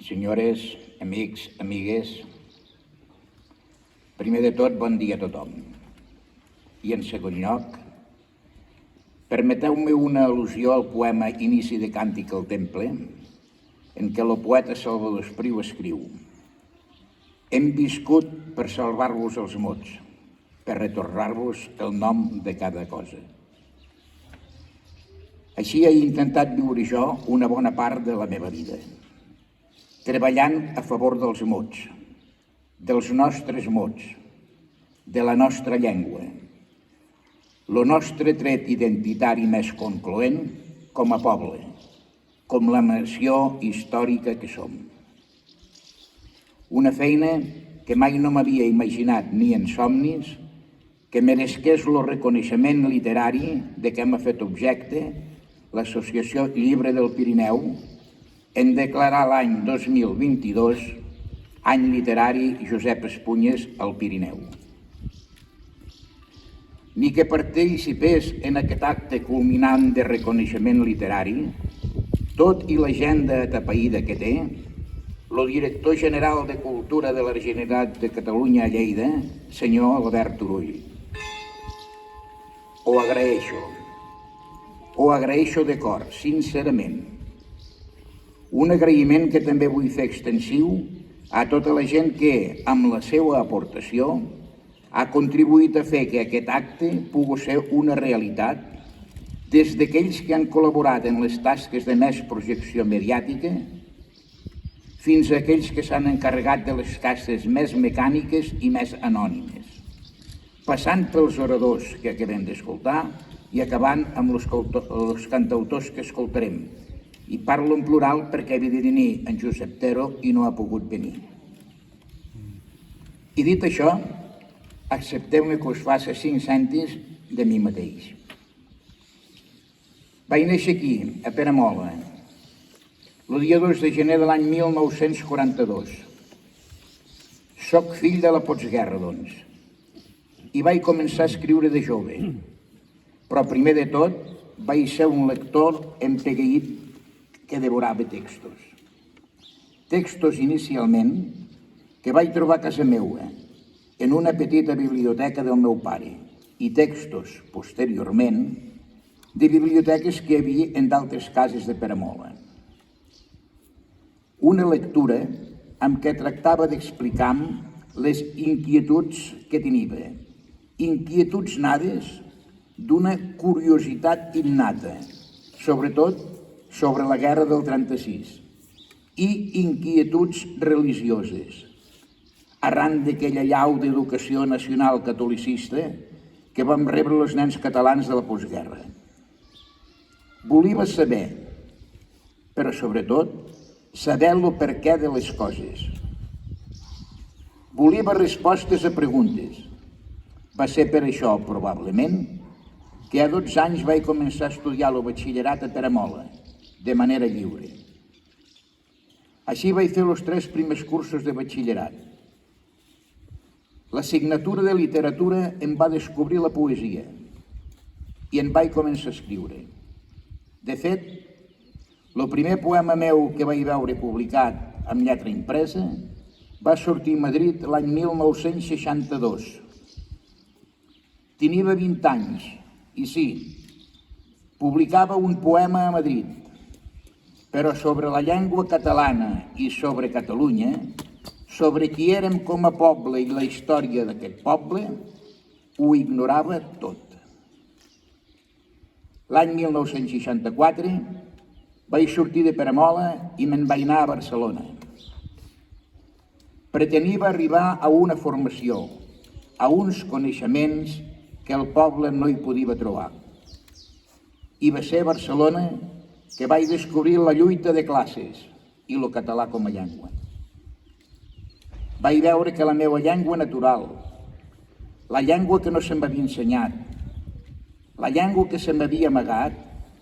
senyores, amics, amigues, primer de tot, bon dia a tothom. I en segon lloc, permeteu-me una al·lusió al poema Inici de càntic al temple, en què el poeta Salvador Espriu escriu: hem viscut per salvar-vos els mots, per retornar-vos el nom de cada cosa. Així he intentat viure jo una bona part de la meva vida, treballant a favor dels mots, dels nostres mots, de la nostra llengua, el nostre tret identitari més concloent com a poble, com la nació històrica que som. Una feina que mai no m'havia imaginat ni en somnis que meresqués el reconeixement literari de què m'ha fet objecte l'Associació Llibre del Pirineu en declarar l'any 2022 any literari Josep Espunyes al Pirineu. Ni que participés en aquest acte culminant de reconeixement literari, tot i l'agenda atapeïda que té, el director general de Cultura de la Generalitat de Catalunya a Lleida, senyor Albert Turull. Ho agraeixo de cor, sincerament. Un agraïment que també vull fer extensiu a tota la gent que, amb la seva aportació, ha contribuït a fer que aquest acte pugui ser una realitat, des d'aquells que han col·laborat en les tasques de més projecció mediàtica fins a aquells que s'han encarregat de les tasques més mecàniques i més anònimes, passant pels oradors que acabem d'escoltar i acabant amb els cantautors que escoltarem. I parlo en plural perquè havia de venir en Josep Tero i no ha pogut venir. I dit això, accepteu-me que us faci 5 cèntims de mi mateix. Vaig néixer aquí, a Peramola, el dia 2 de gener de l'any 1942. Soc fill de la postguerra, doncs, i vaig començar a escriure de jove. Però primer de tot vaig ser un lector empegueït que devorava textos. Textos inicialment que vaig trobar a casa meua, en una petita biblioteca del meu pare, i textos, posteriorment, de biblioteques que hi havia en d'altres cases de Peramola. Una lectura amb què tractava d'explicar les inquietuds que tenia, inquietuds nades d'una curiositat innata, sobretot sobre la guerra del 36, i inquietuds religioses, arran d'aquella llau d'educació nacional catolicista que vam rebre els nens catalans de la postguerra. Volia saber, però sobretot, saber el perquè de les coses. Volia respostes a preguntes. Va ser per això, probablement, que a 12 anys vaig començar a estudiar el batxillerat a Peramola, de manera lliure. Així vaig fer els 3 primers cursos de batxillerat. L'assignatura de literatura em va descobrir la poesia i en vaig començar a escriure. De fet, el primer poema meu que vaig veure publicat amb lletra impresa va sortir a Madrid l'any 1962. Tenia 20 anys i sí, publicava un poema a Madrid, però sobre la llengua catalana i sobre Catalunya, sobre qui érem com a poble i la història d'aquest poble, ho ignorava tot. L'any 1964 vaig sortir de Peramola i me'n vaig anar a Barcelona. Pretenia arribar a una formació, a uns coneixements que el poble no hi podia trobar. I va ser a Barcelona que vaig descobrir la lluita de classes i el català com a llengua. Vaig veure que la meva llengua natural, la llengua que no se m'havia ensenyat, la llengua que se m'havia amagat,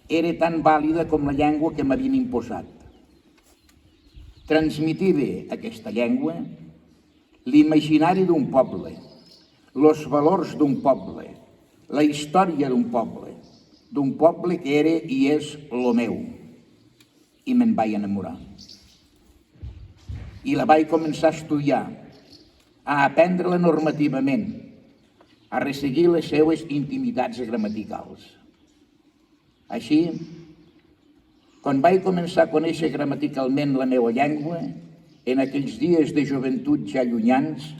era tan vàlida com la llengua que m'havien imposat. Transmitia aquesta llengua l'imaginari d'un poble, els valors d'un poble, la història d'un poble que era i és lo meu, i me'n vaig enamorar. i la vaig començar a estudiar, a aprendre-la normativament, a resseguir les seues intimitats gramaticals. Així, quan vaig començar a conèixer gramaticalment la meva llengua, en aquells dies de joventut ja llunyans,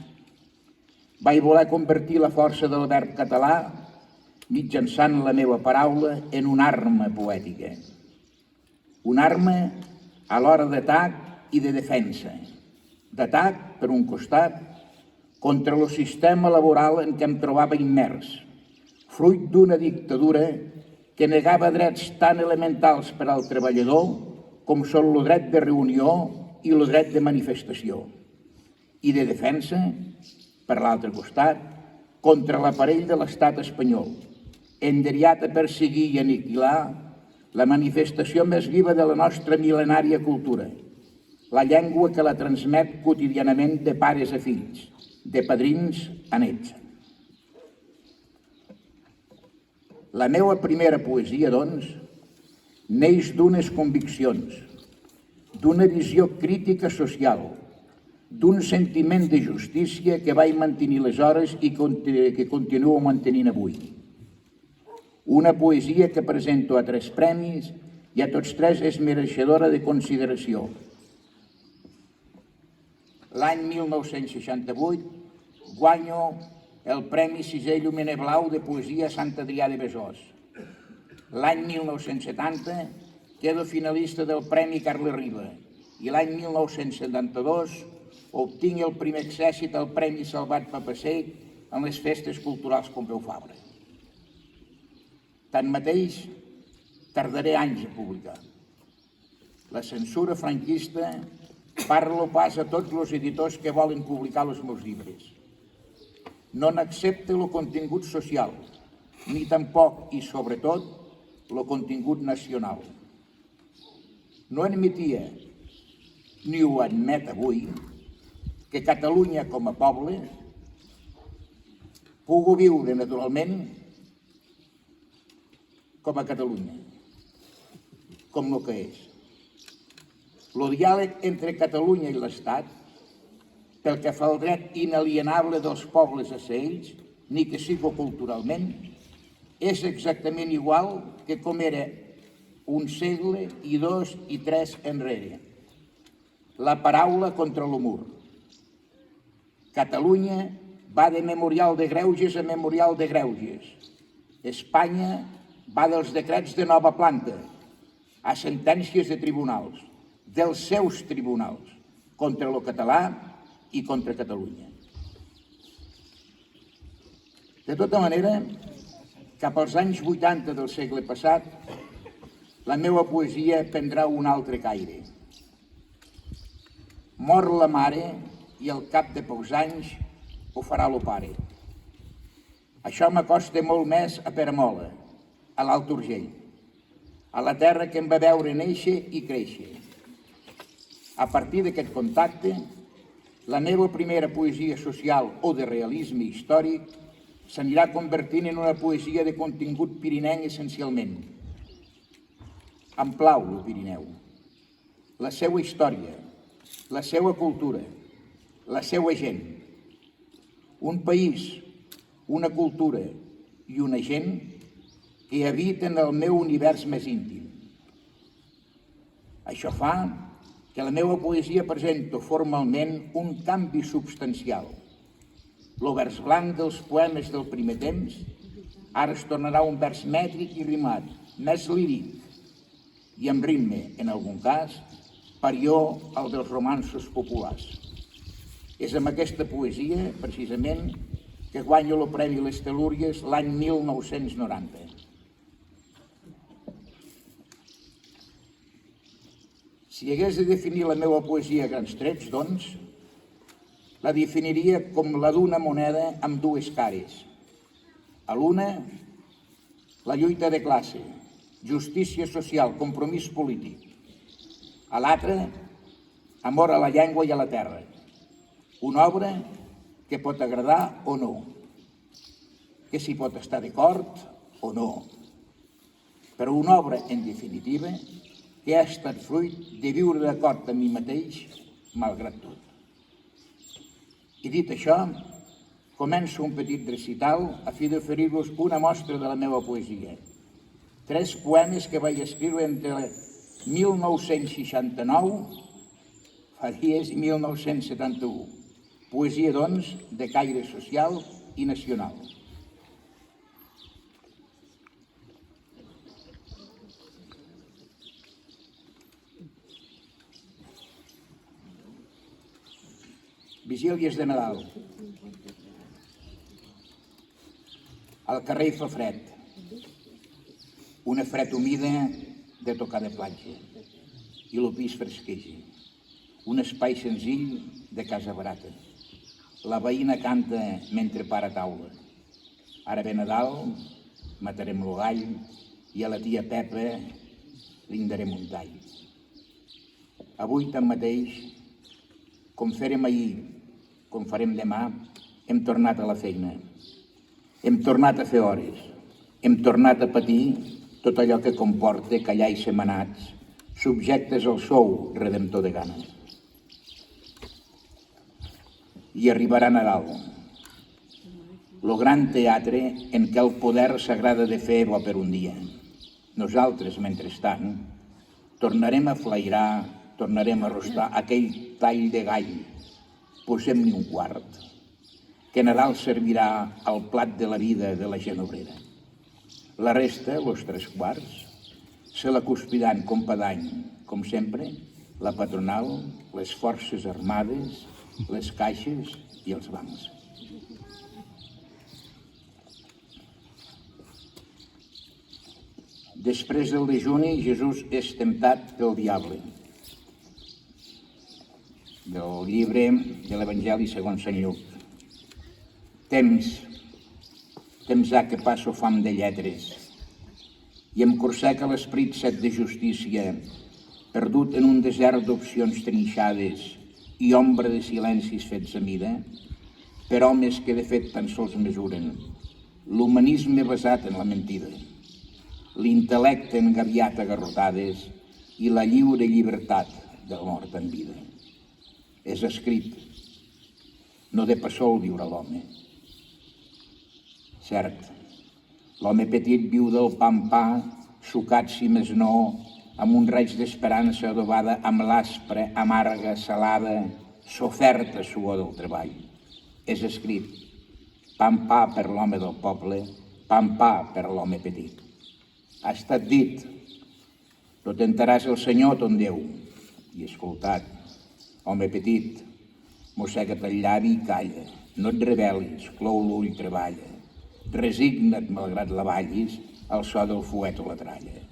vaig voler convertir la força del verb català mitjançant la meva paraula en una arma poètica. Una arma a l'hora d'atac i de defensa. D'atac, per un costat, contra el sistema laboral en què em trobava immers, fruit d'una dictadura que negava drets tan elementals per al treballador com són el dret de reunió i el dret de manifestació. I de defensa, per l'altre costat, contra l'aparell de l'estat espanyol, enderiat a perseguir i aniquilar la manifestació més viva de la nostra mil·lenària cultura, la llengua que la transmet quotidianament de pares a fills, de padrins a nets. La meva primera poesia, doncs, neix d'unes conviccions, d'una visió crítica social, d'un sentiment de justícia que vaig mantenir aleshores i que continuo mantenint avui. Una poesia que presento a 3 premis i a tots 3 és mereixedora de consideració. L'any 1968 guanyo el Premi Sisè Llumener Blau de Poesia a Sant Adrià de Besòs. L'any 1970 quedo finalista del Premi Carles Riba i l'any 1972 obtinc el primer accèssit al Premi Salvat Papasseit en les festes culturals Pompeu Fabra. Tanmateix, tardaré anys a publicar. La censura franquista parlo pas a tots els editors que volen publicar els meus llibres. No n'accepta el contingut social, ni tampoc, i sobretot, el contingut nacional. No admetia, ni ho admet avui, que Catalunya com a poble pugui viure naturalment com a Catalunya, com el que és. El diàleg entre Catalunya i l'Estat, pel que fa al dret inalienable dels pobles a ser ells, ni que sigui culturalment, és exactament igual que com era un segle i 2 i 3 enrere. La paraula contra l'humor. Catalunya va de memorial de greuges a memorial de greuges. Espanya va dels decrets de nova planta a sentències de tribunals, dels seus tribunals, contra el català i contra Catalunya. De tota manera, cap als anys 80 del segle passat, la meva poesia prendrà un altre caire. Mor la mare i al cap de pocs anys ho farà el pare. Això m'acosta molt més a Peramola, a l'Alt Urgell, a la terra que em va veure néixer i créixer. A partir d'aquest contacte, la meva primera poesia social o de realisme històric s'anirà convertint en una poesia de contingut pirinenc essencialment. Em plau el Pirineu, la seva història, la seva cultura, la seva gent. Un país, una cultura i una gent que habiten el meu univers més íntim. Això fa que la meva poesia presento formalment un canvi substancial. El vers blanc dels poemes del primer temps ara es tornarà un vers mètric i rimat, més líric, i amb ritme, en algun cas, superior al dels romanços populars. És amb aquesta poesia, precisament, que guanyo el Premi Les Telúries l'any 1990. Si hagués de definir la meva poesia a grans trets, doncs, la definiria com la d'una moneda amb 2 cares. A l'una, la lluita de classe, justícia social, compromís polític. A l'altra, amor a la llengua i a la terra. Una obra que pot agradar o no, que s'hi pot estar d'acord o no, però una obra, en definitiva, que ha estat fruit de viure d'acord amb mi mateix, malgrat tot. I dit això, començo un petit recital a fi d'oferir-vos una mostra de la meva poesia. 3 poemes que vaig escriure entre 1969, fa dies, i 1971. Poesia, doncs, de caire social i nacional. Vigílies de Nadal. Al carrer fa fred. Una fred humida de tocar de platja. I el pis fresqueja. Un espai senzill de casa barata. La veïna canta mentre para taula. Ara ve Nadal, matarem el gall i a la tia Pepa li en darem un tall. Avui, tanmateix, com fèrem ahir, com farem demà, hem tornat a la feina. Hem tornat a fer hores. Hem tornat a patir tot allò que comporta callar i ser manats, subjectes al sou redemptor de gana. I arribarà Nadal, lo gran teatre en què el poder s'agrada de fer bo per un dia. Nosaltres, mentrestant, tornarem a flairar, tornarem a rostar aquell tall de gall. Posem-n'hi un quart, que Nadal servirà al plat de la vida de la gent obrera. La resta, los 3/4, se la cuspiran com cada any, com sempre, la patronal, les forces armades, les caixes i els bancs. Després del dejuni, Jesús és temptat pel diable. Del llibre de l'Evangeli segons Sant Lluc. Temps ha que passo fam de lletres i em corseca l'esperit set de justícia, perdut en un desert d'opcions trinxades i ombra de silencis fets a mida, per homes que de fet tan sols mesuren l'humanisme basat en la mentida, l'intel·lecte engaviat a garrotades i la lliure llibertat del mort en vida. És escrit, no de pas sol viurà l'home. Cert, l'home petit viu del pa en pa, sucat si més no, amb un raig d'esperança adobada amb l'aspre, amarga, salada, soferta suor del treball. És escrit, pa en pa per l'home del poble, pa en pa per l'home petit. Ha estat dit, no tentaràs el Senyor ton Déu. I escoltat, home petit, mossega't el llavi i calla, no et rebel·lis, clou l'ull, treballa. Resigna't, malgrat la ballis, al so del fuet o la tralla.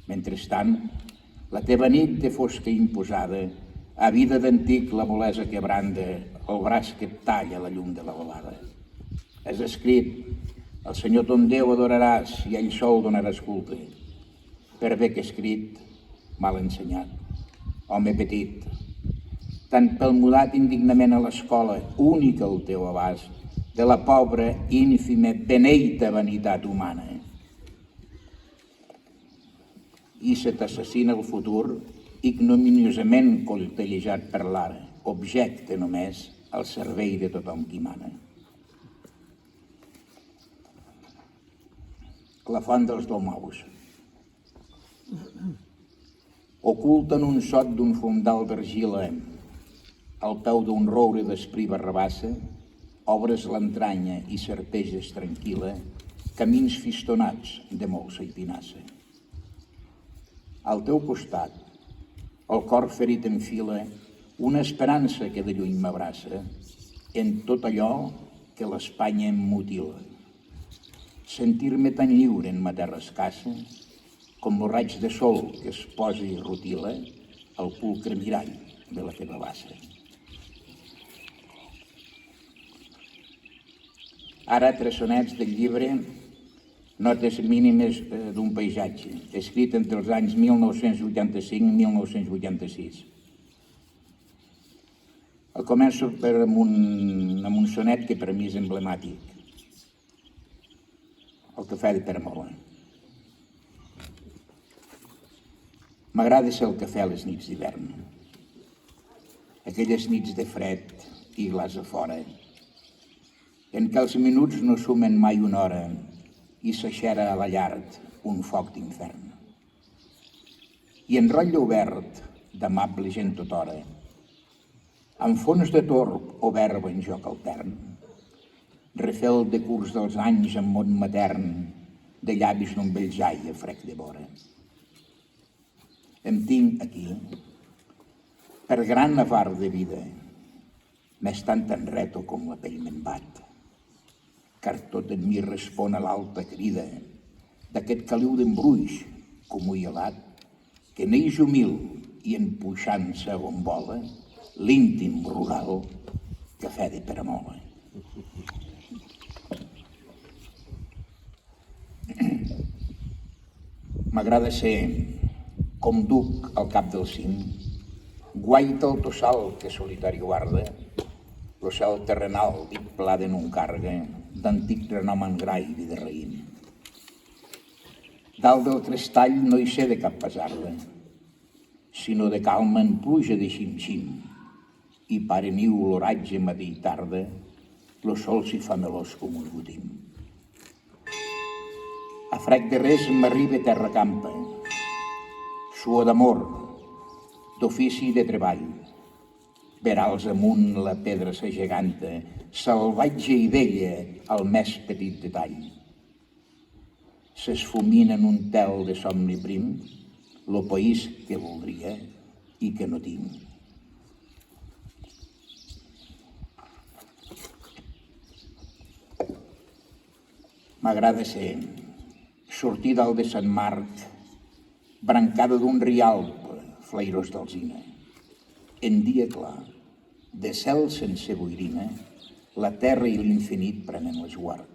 Mentrestant, la teva nit de fosca imposada, a vida d'antic la molesa que branda, el braç que et talla la llum de la velada. És escrit, el Senyor ton Déu adoraràs i a ell sol donaràs culte. Per bé que escrit, mal ensenyat. Home petit, tant pelmudat indignament a l'escola, única al teu abast, de la pobra, ínfima, beneita vanitat humana. I se t'assassina el futur, ignominiosament coltellejat per l'ara, objecte només al servei de tothom qui mana. La font dels Dalmaus. Oculta en un sot d'un fondal d'argila, al peu d'un roure d'esprit barrabassa, obres l'entranya i serpeges tranquil·la, camins fistonats de molsa i pinassa. Al teu costat, el cor ferit en fila, una esperança que de lluny m'abraça, en tot allò que l'Espanya em mutila. Sentir-me tan lliure en ma terra escassa, com el raig de sol que es posa i rutila al pulcre mirall de la teva bassa. Ara, 3 sonets del llibre Notes mínimes d'un paisatge, escrit entre els anys 1985 i 1986. Començo amb un sonet que per mi és emblemàtic. El cafè de Peramola. M'agrada ser al cafè a les nits d'hivern. Aquelles nits de fred, i glaç a fora, en què els minuts no sumen mai una hora i s'aixera a la llar un foc d'infern. I en rotlle obert d'amable gent tothora, amb fons de torb o verba en joc altern, refer el decurs dels anys en món matern de llavis d'un vell jai a frec de vora. Em tinc aquí, per gran avar de vida, m'és tant enreto com la pell me'n bat, car tot en mi respon a l'alta crida d'aquest caliu d'embruix comú i alat, que neix humil i en puixant-se on vola l'íntim rural que fe de Peramola. M'agrada ser, com duc al cap del cim, guaita el tossal que solitari guarda, lo cel terrenal dit pla de non carga, d'antic renom en grai i de raïm. Dalt del crestall no hi sé de cap pesarda, sinó de calma en pluja de xim-xim, i pare niu l'oratge matí i tarda, lo sol s'hi fa melós com un gotim. A frec de res m'arriba terra campa, suor d'amor, d'ofici i de treball, verals amunt la pedra s'ageganta, salvatge i vella al més petit detall. S'esfumina en un tel de somni prim, lo país que voldria i que no tinc. M'agrada ser, sortir dalt de Sant Marc, brancada d'un rialp, flairós d'alzina. En dia clar, de cel sense boirina, la terra i l'infinit prenen l'esguard.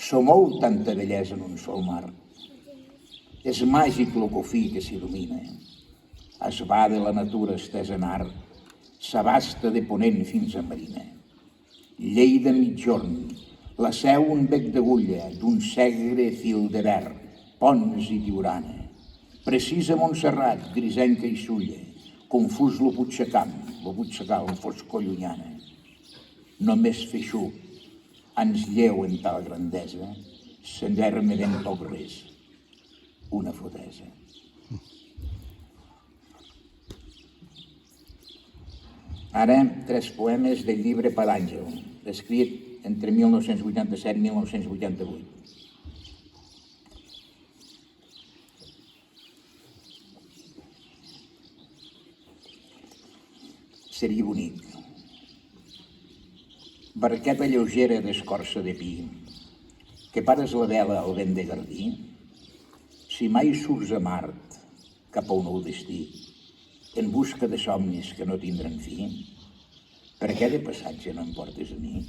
S'omou tanta bellesa en un sol mar. És màgic lo cofí que s'il·lumina. Es va de la natura estesa en art, s'abasta de ponent fins a marina. Lleida mitjorn, la seu un bec d'agulla d'un segre fil de verd, Pons i Tiurana. Precisa Montserrat, grisenca i sulla, confús lo Puigcecam, en foscor llunyana. Només feixuc, ans lleu en tal grandesa, senyer-me d'en poc res, una fotesa. Ara, 3 poemes del llibre Palàngel, escrit entre 1987 i 1988. Seria bonic. Barqueta lleugera d'escorça de pi, que pares la vela al vent de Garbí, si mai surts a Mart cap a un nou destí, en busca de somnis que no tindran fi, per què de passatge no em portes a mi?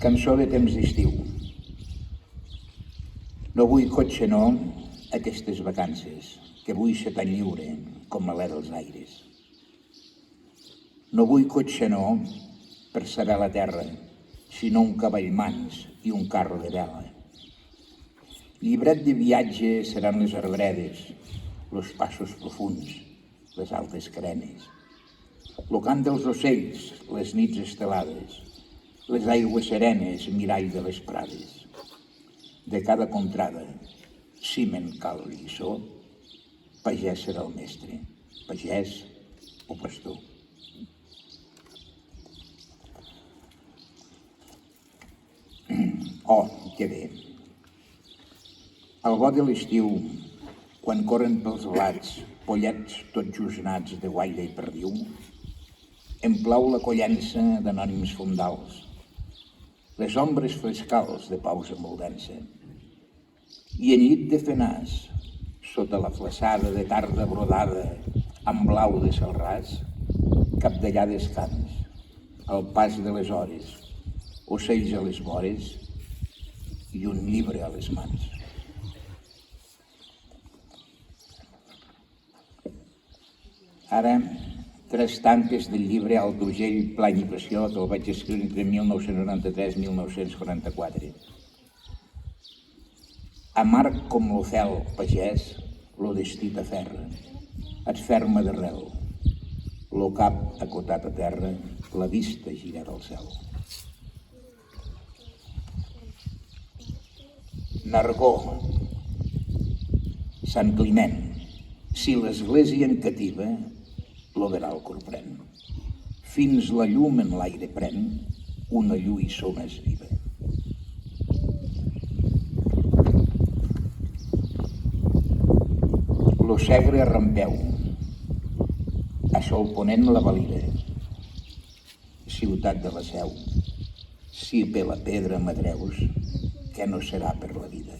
Cançó de temps d'estiu. No vull cotxe, no, aquestes vacances, que vull ser tan lliure com l'alè dels aires. No vull cotxe, no, per saber la terra, sinó un cavall mans i un carro de vela. Llibret de viatge seran les arbredes, los passos profuns, les altes carenes, lo cant dels ocells, les nits estelades, les aigües serenes, mirall de les prades. De cada contrada, si me'n cal lliçó, pagès serà el mestre, pagès o pastor. Oh, que bé! Al bo de l'estiu, quan corren pels blats, pollets tots jusnats de guaire i perdiu, em plau la collença d'anònims fondals, les ombres frescals de pausa moldença, i en llit de fenàs, sota la flaçada de tarda brodada amb blau de cel ras, capdellà descans, al pas de les hores, ocells a les vores i un llibre a les mans. Ara, 3 tanques del llibre Al d'Urgell, Plany i Passió, que el vaig escriure entre 1993 i 1944. Amarg com l'ofel pagès, lo destí t'aferra, et ferma d'arrel, lo cap acotat a terra, la vista girada al cel. Nargó, Sant Climent, si l'església en cativa, lo veral corprèn. Fins la llum en l'aire pren, una lluïssor més viva. Lo Segre rampeu, a sol ponent la Valira, ciutat de la Seu, si per la pedra m'adreus, que no serà per la vida.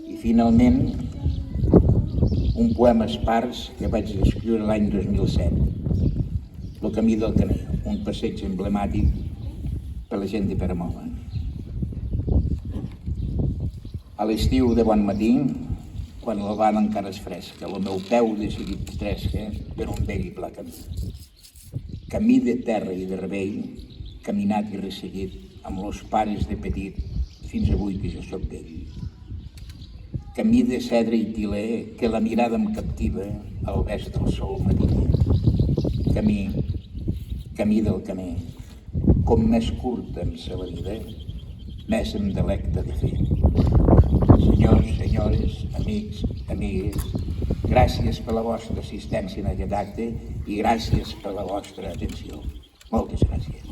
I finalment, un poema espars que vaig escriure l'any 2007, El camí del Caner, un passeig emblemàtic per la gent de Peramola. A l'estiu de bon matí, quan l'albada encara és fresca, el meu peu decidit tresca per un vell i pla camí. Camí de terra i de rebell, caminat i resseguit amb los pares de petit fins avui que jo soc vell. Camí de cedre i tiler que la mirada em captiva al vesc del sol matiner. Camí del Caner, com més curta em sé la vida, més em delecta de fer. Senyors, senyores, amics, amigues, gràcies per la vostra assistència en aquest acte i gràcies per la vostra atenció. Moltes gràcies.